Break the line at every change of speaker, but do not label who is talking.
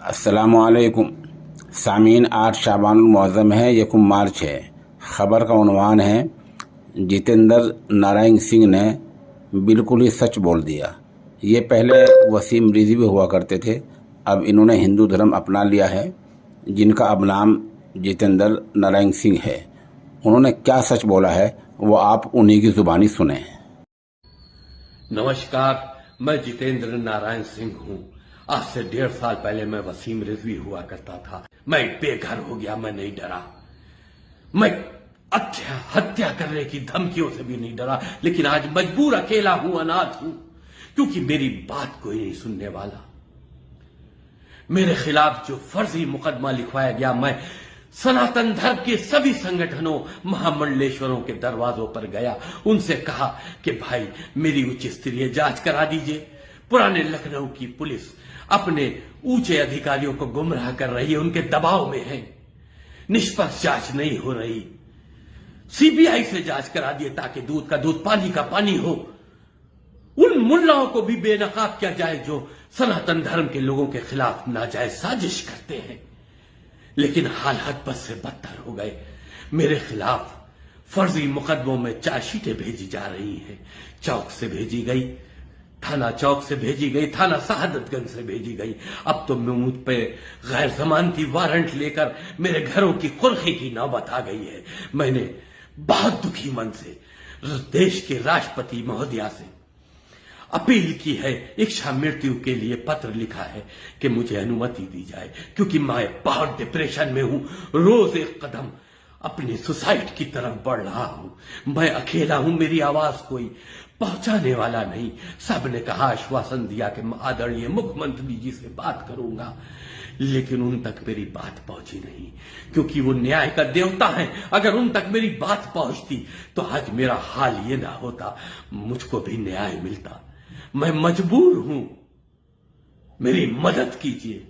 अस्सलामुअलैकुम सामीन। 8 शाबानुल मुअज़्ज़म है, यकुम मार्च है। ख़बर का उन्वान है जितेंद्र नारायण सिंह ने बिल्कुल ही सच बोल दिया। ये पहले वसीम रिजवी हुआ करते थे, अब इन्होंने हिंदू धर्म अपना लिया है, जिनका अब नाम जितेंद्र नारायण सिंह है। उन्होंने क्या सच बोला है वो आप उन्हीं की ज़ुबानी सुने।
नमस्कार, मैं जितेंद्र नारायण सिंह हूँ। आज से 1.5 साल पहले मैं वसीम रिजवी हुआ करता था। मैं बेघर हो गया, मैं नहीं डरा। मैं हत्या करने की धमकियों से भी नहीं डरा, लेकिन आज मजबूर अकेला हूं, अनाथ हूं, क्योंकि मेरी बात कोई नहीं सुनने वाला। मेरे खिलाफ जो फर्जी मुकदमा लिखवाया गया, मैं सनातन धर्म के सभी संगठनों, महामंडलेश्वरों के दरवाजों पर गया, उनसे कहा कि भाई मेरी उच्च स्तरीय जांच करा दीजिए। पुराने लखनऊ की पुलिस अपने ऊंचे अधिकारियों को गुमराह कर रही है, उनके दबाव में है, निष्पक्ष जांच नहीं हो रही। सीबीआई से जांच करा दिए ताकि दूध का दूध पानी का पानी हो। उन मुल्लाओं को भी बेनकाब किया जाए जो सनातन धर्म के लोगों के खिलाफ नाजायज साजिश करते हैं। लेकिन हालात बद से बदतर हो गए। मेरे खिलाफ फर्जी मुकदमों में चार्जशीटें भेजी जा रही हैं। चौक से भेजी गई, थाना चौक से भेजी गई, थाना शहादतगंज से भेजी गई। अब तो मुझ पे गैर जमानती वारंट लेकर मेरे घरों की कुर्की की नौबत आ गई है। मैंने बहुत दुखी मन से देश के राष्ट्रपति महोदया से अपील की है, इच्छा मृत्यु के लिए पत्र लिखा है कि मुझे अनुमति दी जाए, क्योंकि मैं बहुत डिप्रेशन में हूं। रोज एक कदम अपनी सुसाइड की तरफ बढ़ रहा हूं। मैं अकेला हूं, मेरी आवाज कोई पहुंचाने वाला नहीं। सबने कहा, आश्वासन दिया कि आदरणीय मुख्यमंत्री जी से बात करूंगा, लेकिन उन तक मेरी बात पहुंची नहीं, क्योंकि वो न्याय का देवता है। अगर उन तक मेरी बात पहुंचती तो आज मेरा हाल ये ना होता, मुझको भी न्याय मिलता। मैं मजबूर हूं, मेरी मदद कीजिए।